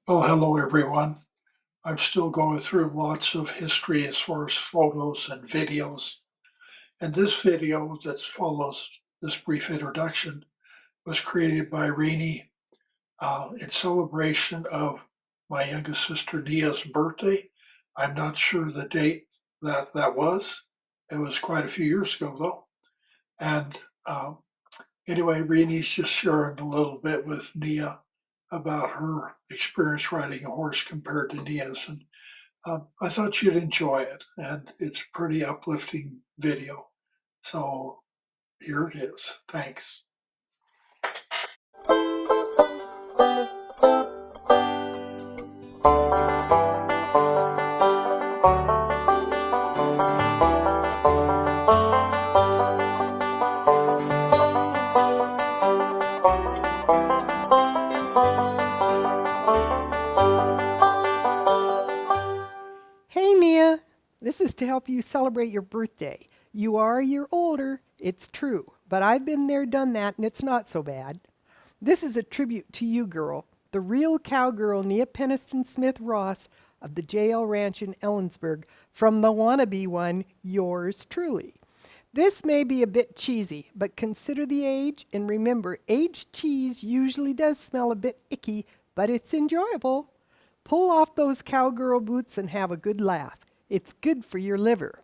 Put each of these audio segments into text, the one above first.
Oh, hello everyone. I'm still going through lots of history as far as photos and videos. And this video that follows this brief introduction was created by Renie in celebration of my youngest sister Nea's birthday. I'm not sure the date that was. It was quite a few years ago though. And anyway, Renie's just sharing a little bit with Nia about her experience riding a horse compared to Nia's. And I thought you'd enjoy it, and it's a pretty uplifting video. So here it is. Thanks. Hey, Nia. This is to help you celebrate your birthday. You are a year older, it's true, but I've been there, done that, and it's not so bad. This is a tribute to you, girl, the real cowgirl Nia Peniston Smith Ross of the JL Ranch in Ellensburg, from the wannabe one, yours truly. This may be a bit cheesy, but consider the age and remember, aged cheese usually does smell a bit icky, but it's enjoyable. Pull off those cowgirl boots and have a good laugh. It's good for your liver.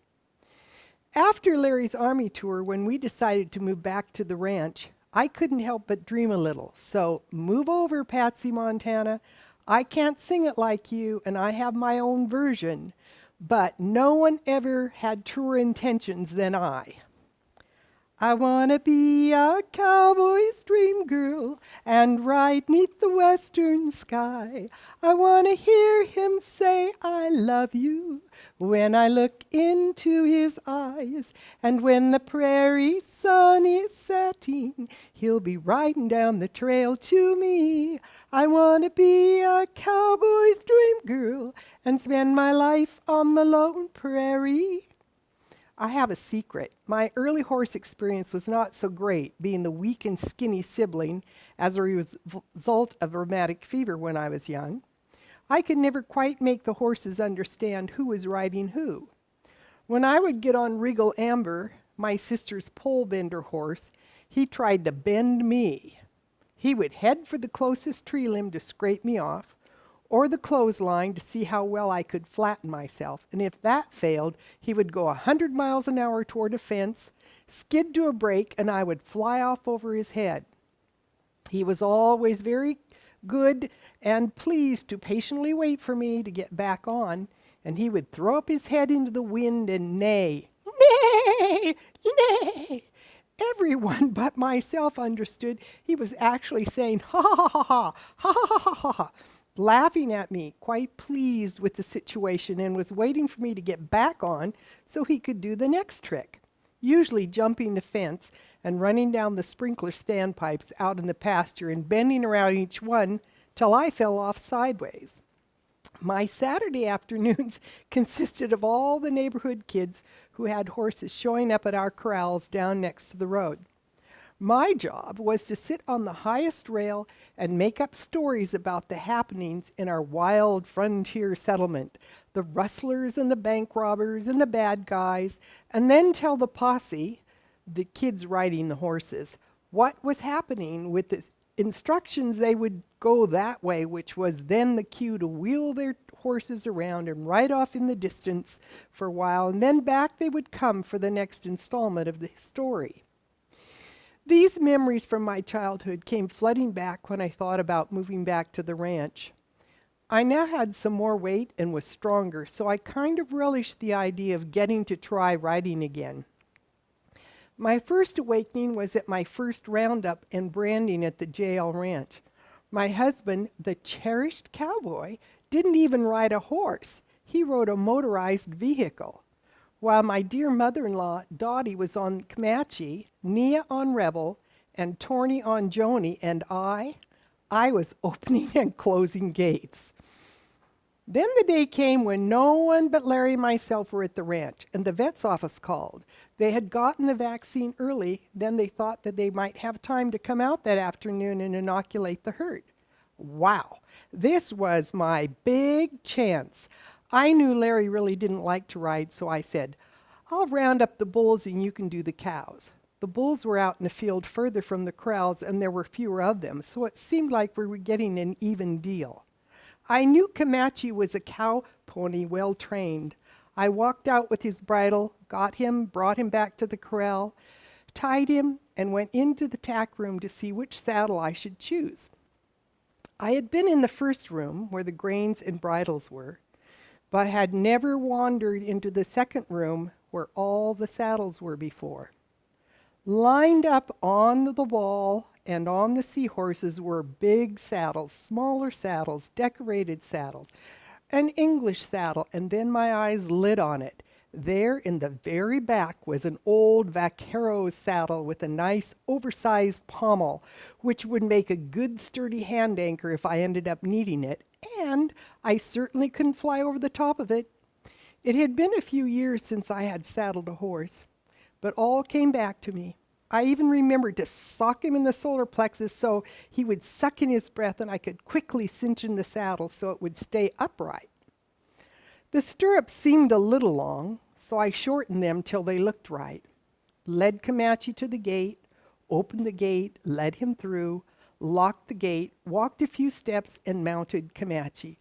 After Larry's army tour, when we decided to move back to the ranch, I couldn't help but dream a little. So move over, Patsy Montana. I can't sing it like you, and I have my own version. But no one ever had truer intentions than I. I wanna be a cowboy's dream girl and ride 'neath the western sky. I wanna hear him say I love you when I look into his eyes. And when the prairie sun is setting, he'll be riding down the trail to me. I wanna be a cowboy's dream girl and spend my life on the lone prairie. I have a secret. My early horse experience was not so great, being the weak and skinny sibling as a result of rheumatic fever when I was young. I could never quite make the horses understand who was riding who. When I would get on Regal Amber, my sister's pole bender horse, he tried to bend me. He would head for the closest tree limb to scrape me off, or the clothesline to see how well I could flatten myself. And if that failed, he would go 100 miles an hour toward a fence, skid to a break, and I would fly off over his head. He was always very good and pleased to patiently wait for me to get back on, and he would throw up his head into the wind and neigh, neigh, neigh. Everyone but myself understood he was actually saying, ha ha ha ha, ha ha ha ha ha, laughing at me, quite pleased with the situation, and was waiting for me to get back on so he could do the next trick, usually jumping the fence and running down the sprinkler standpipes out in the pasture and bending around each one till I fell off sideways. My Saturday afternoons consisted of all the neighborhood kids who had horses showing up at our corrals down next to the road. My job was to sit on the highest rail and make up stories about the happenings in our wild frontier settlement, the rustlers and the bank robbers and the bad guys, and then tell the posse, the kids riding the horses, what was happening with the instructions. They would go that way, which was then the cue to wheel their horses around and ride off in the distance for a while, and then back they would come for the next installment of the story. These memories from my childhood came flooding back when I thought about moving back to the ranch. I now had some more weight and was stronger, so I kind of relished the idea of getting to try riding again. My first awakening was at my first roundup and branding at the JL Ranch. My husband, the cherished cowboy, didn't even ride a horse. He rode a motorized vehicle. While my dear mother-in-law, Dottie, was on Comanche, Nia on Rebel, and Torny on Joni, and I was opening and closing gates. Then the day came when no one but Larry and myself were at the ranch, and the vet's office called. They had gotten the vaccine early, then they thought that they might have time to come out that afternoon and inoculate the herd. Wow, this was my big chance. I knew Larry really didn't like to ride, so I said, I'll round up the bulls and you can do the cows. The bulls were out in the field further from the corrals and there were fewer of them, so it seemed like we were getting an even deal. I knew Comanche was a cow pony well trained. I walked out with his bridle, got him, brought him back to the corral, tied him, and went into the tack room to see which saddle I should choose. I had been in the first room where the grains and bridles were, but had never wandered into the second room where all the saddles were before. Lined up on the wall and on the seahorses were big saddles, smaller saddles, decorated saddles, an English saddle, and then my eyes lit on it. There in the very back was an old vaquero saddle with a nice oversized pommel, which would make a good sturdy hand anchor if I ended up needing it, and I certainly couldn't fly over the top of it. It had been a few years since I had saddled a horse, but all came back to me. I even remembered to sock him in the solar plexus so he would suck in his breath and I could quickly cinch in the saddle so it would stay upright. The stirrups seemed a little long, so I shortened them till they looked right. Led Comanche to the gate, opened the gate, led him through, locked the gate, walked a few steps, and mounted Comanche.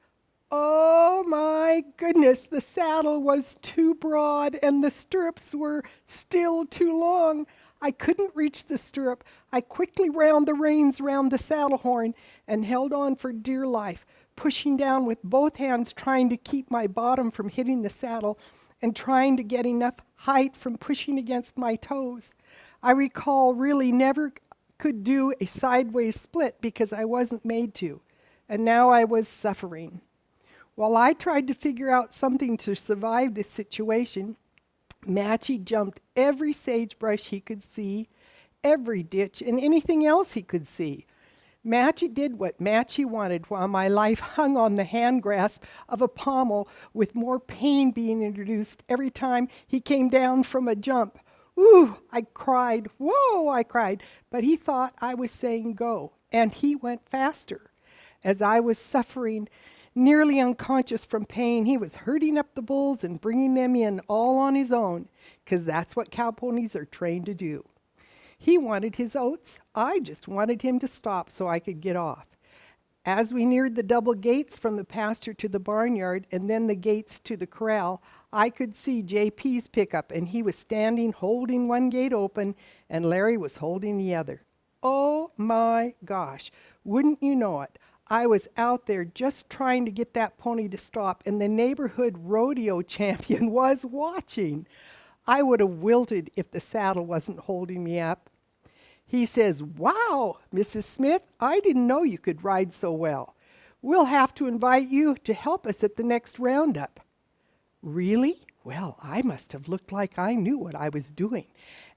Oh my goodness, the saddle was too broad and the stirrups were still too long. I couldn't reach the stirrup. I quickly wound the reins round the saddle horn and held on for dear life, pushing down with both hands, trying to keep my bottom from hitting the saddle and trying to get enough height from pushing against my toes. I recall really never could do a sideways split because I wasn't made to, and now I was suffering. While I tried to figure out something to survive this situation, Matchy jumped every sagebrush he could see, every ditch, and anything else he could see. Matchy did what Matchy wanted while my life hung on the hand grasp of a pommel with more pain being introduced every time he came down from a jump. Ooh, I cried. Whoa, I cried. But he thought I was saying go, and he went faster. As I was suffering, nearly unconscious from pain, he was herding up the bulls and bringing them in all on his own, 'cause that's what cow ponies are trained to do. He wanted his oats. I just wanted him to stop so I could get off. As we neared the double gates from the pasture to the barnyard and then the gates to the corral, I could see JP's pickup, and he was standing holding one gate open and Larry was holding the other. Oh my gosh, wouldn't you know it? I was out there just trying to get that pony to stop, and the neighborhood rodeo champion was watching. I would have wilted if the saddle wasn't holding me up. He says, "Wow, Mrs. Smith, I didn't know you could ride so well. We'll have to invite you to help us at the next roundup." Really? Well, I must have looked like I knew what I was doing.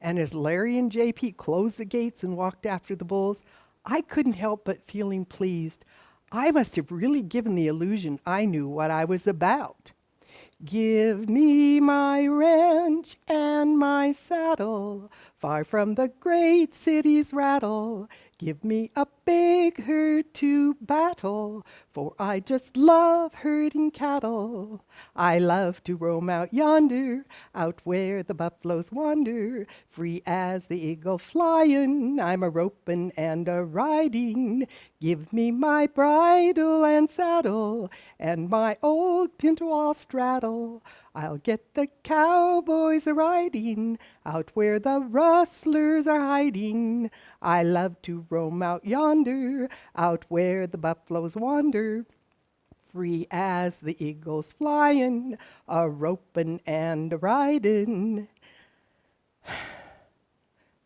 And as Larry and JP closed the gates and walked after the bulls, I couldn't help but feeling pleased. I must have really given the illusion I knew what I was about. Give me my ranch and my saddle, far from the great city's rattle. Give me a big herd to battle, for I just love herding cattle. I love to roam out yonder, out where the buffaloes wander. Free as the eagle flying, I'm a roping and a riding. Give me my bridle and saddle, and my old pinto I'll straddle. I'll get the cowboys a-riding, out where the rustlers are hiding. I love to roam out yonder, out where the buffaloes wander. Free as the eagles flying, a-roping and a-riding.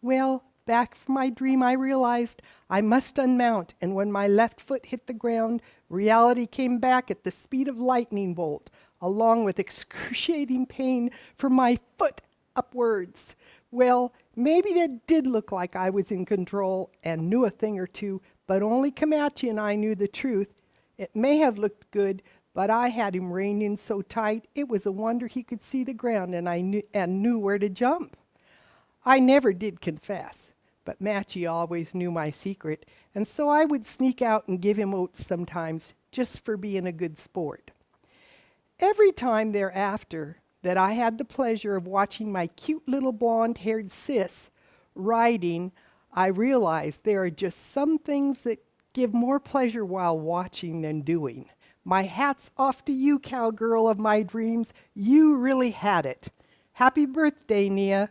Well, back from my dream, I realized I must unmount, and when my left foot hit the ground, reality came back at the speed of lightning bolt, along with excruciating pain from my foot upwards. Well, maybe that did look like I was in control and knew a thing or two, but only Comanche and I knew the truth. It may have looked good, but I had him reined in so tight, it was a wonder he could see the ground and knew where to jump. I never did confess, but Matchy always knew my secret, and so I would sneak out and give him oats sometimes, just for being a good sport. Every time thereafter that I had the pleasure of watching my cute little blonde-haired sis riding, I realized there are just some things that give more pleasure while watching than doing. My hat's off to you, cowgirl of my dreams. You really had it. Happy birthday, Nea.